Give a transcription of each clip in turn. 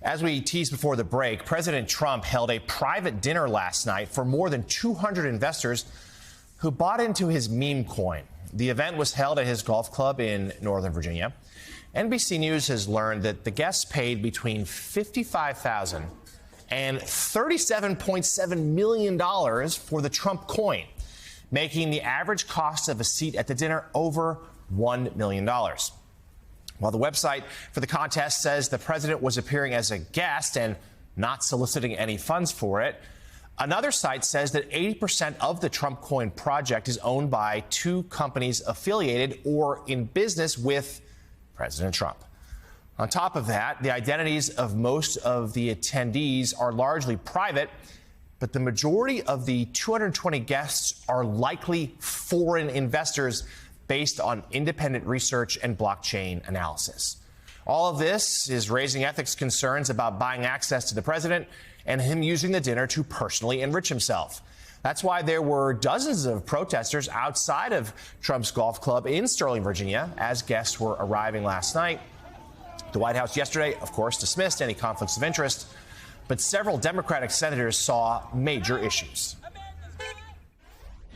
As we teased before the break, President Trump held a private dinner last night for more than 200 investors who bought into his meme coin. The event was held at his golf club in Northern Virginia. NBC News has learned that the guests paid between $55,000 and $37.7 million for the Trump coin, making the average cost of a seat at the dinner over $1 million. While the website for the contest says the president was appearing as a guest and not soliciting any funds for it, another site says that 80% of the Trump coin project is owned by two companies affiliated or in business with President Trump. On top of that, the identities of most of the attendees are largely private, but the majority of the 220 guests are likely foreign investors based on independent research and blockchain analysis. All of this is raising ethics concerns about buying access to the president and him using the dinner to personally enrich himself. That's why there were dozens of protesters outside of Trump's golf club in Sterling, Virginia, as guests were arriving last night. The White House yesterday, of course, dismissed any conflicts of interest, but several Democratic senators saw major issues.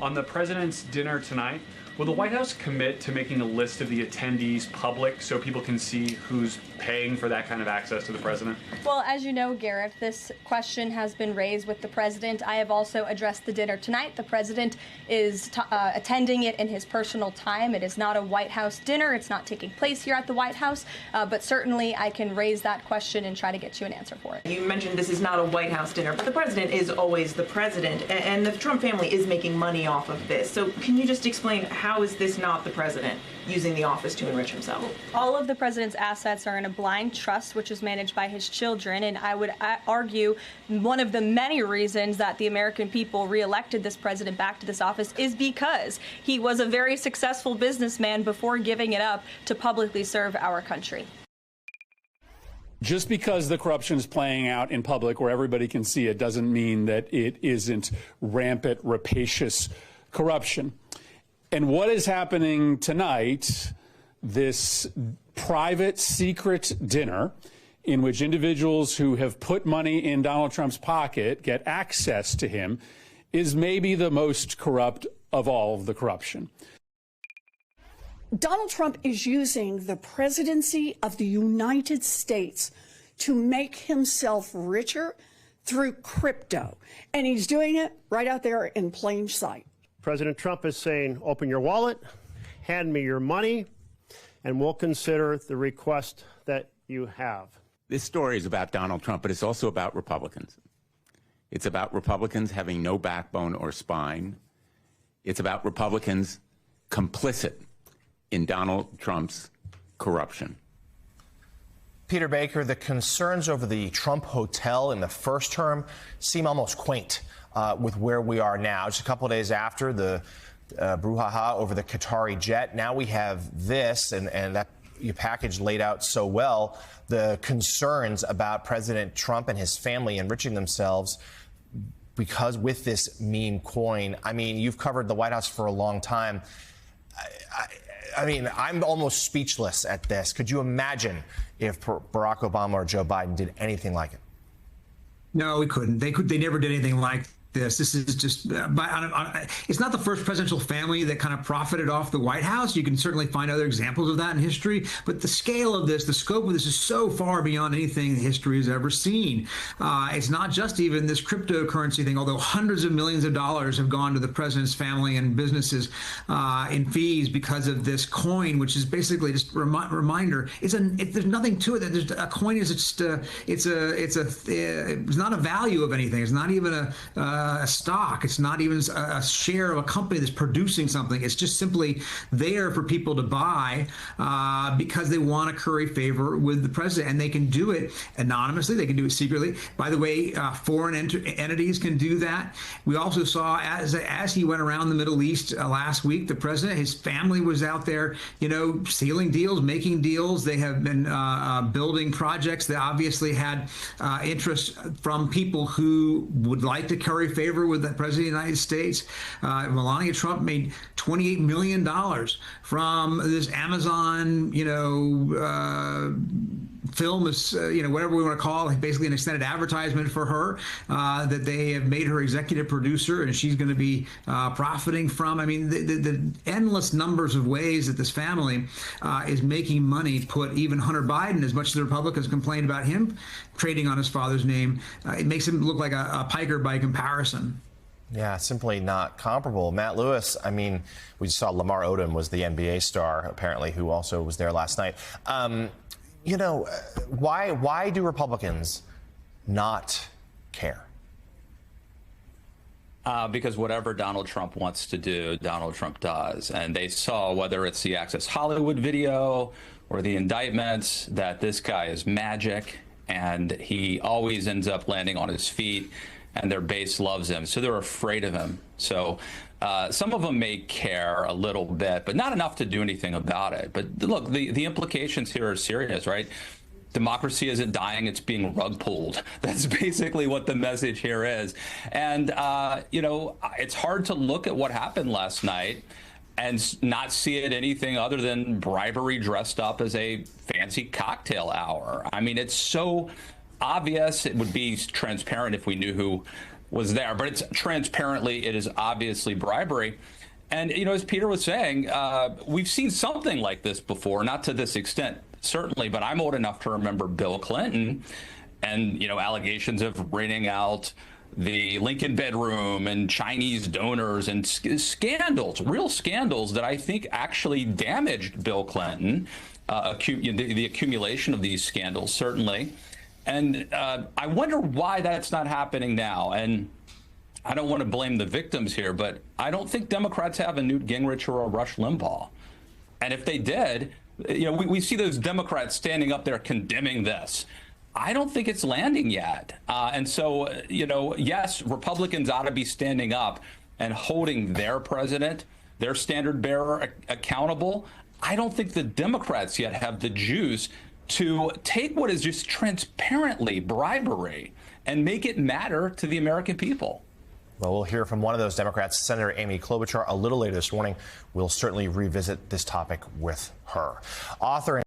On the president's dinner tonight, will the White House commit to making a list of the attendees public so people can see who's paying for that kind of access to the president? Well, as you know, Garrett, this question has been raised with the president. I have also addressed the dinner tonight. The president is attending it in his personal time. It is not a White House dinner. It's not taking place here at the White House. But certainly I can raise that question and try to get you an answer for it. You mentioned this is not a White House dinner, but the president is always the president. And the Trump family is making money off of this. So can you just explain, how is this not the president using the office to enrich himself? All of the president's assets are in a blind trust, which is managed by his children. And I would argue one of the many reasons that the American people reelected this president back to this office is because he was a very successful businessman before giving it up to publicly serve our country. Just because the corruption is playing out in public where everybody can see it doesn't mean that it isn't rampant, rapacious corruption. And what is happening tonight, this private, secret dinner in which individuals who have put money in Donald Trump's pocket get access to him, is maybe the most corrupt of all of the corruption. Donald Trump is using the presidency of the United States to make himself richer through crypto. And he's doing it right out there in plain sight. President Trump is saying, open your wallet, hand me your money, and we'll consider the request that you have. This story is about Donald Trump, but it's also about Republicans. It's about Republicans having no backbone or spine. It's about Republicans complicit in Donald Trump's corruption. Peter Baker, the concerns over the Trump Hotel in the first term seem almost quaint with where we are now. Just a couple of days after the brouhaha over the Qatari jet, now we have this, and that your package laid out so well, the concerns about President Trump and his family enriching themselves because with this meme coin. I mean, you've covered the White House for a long time. I mean, I'm almost speechless at this. Could you imagine if Barack Obama or Joe Biden did anything like it? No, we couldn't. They never did anything like this. This is just, it's not the first presidential family that kind of profited off the White House. You can certainly find other examples of that in history, but the scale of this, the scope of this is so far beyond anything history has ever seen. It's not just even this cryptocurrency thing, although hundreds of millions of dollars have gone to the president's family and businesses in fees because of this coin, which is basically just a reminder. There's nothing to it. A coin is just it's not a value of anything. It's not even a stock. It's not even a share of a company that's producing something. It's just simply there for people to buy because they want to curry favor with the president, and they can do it anonymously. They can do it secretly. By the way, foreign entities can do that. We also saw as he went around the Middle East last week, the president, his family was out there, sealing deals, making deals. They have been building projects that obviously had interest from people who would like to curry favor with the president of the United States. Melania Trump made $28 million from this Amazon, film, whatever we want to call it, basically an extended advertisement for her, that they have made her executive producer and she's going to be profiting from. I mean, the endless numbers of ways that this family is making money put even Hunter Biden, as much as the Republicans complained about him trading on his father's name, it makes him look like a piker by comparison. Yeah, simply not comparable. Matt Lewis, I mean, we saw Lamar Odom was the NBA star, apparently, who also was there last night. Why do Republicans not care? Because whatever Donald Trump wants to do, Donald Trump does. And they saw, whether it's the Access Hollywood video or the indictments, that this guy is magic, and he always ends up landing on his feet, and their base loves him, so they're afraid of him. So some of them may care a little bit, but not enough to do anything about it. But look, the implications here are serious, right? Democracy isn't dying, it's being rug pulled. That's basically what the message here is. And, it's hard to look at what happened last night and not see it anything other than bribery dressed up as a fancy cocktail hour. I mean, it's so obvious. It would be transparent if we knew who was there, but it is obviously bribery. And, as Peter was saying, we've seen something like this before, not to this extent, certainly, but I'm old enough to remember Bill Clinton and, allegations of renting out the Lincoln bedroom and Chinese donors and scandals, real scandals that I think actually damaged Bill Clinton, the accumulation of these scandals, certainly. And I wonder why that's not happening now. And I don't want to blame the victims here, but I don't think Democrats have a Newt Gingrich or a Rush Limbaugh. And if they did, we see those Democrats standing up there condemning this. I don't think it's landing yet. And so, yes, Republicans ought to be standing up and holding their president, their standard bearer, accountable. I don't think the Democrats yet have the juice to take what is just transparently bribery and make it matter to the American people. Well, we'll hear from one of those Democrats, Senator Amy Klobuchar, a little later this morning. We'll certainly revisit this topic with her. Author and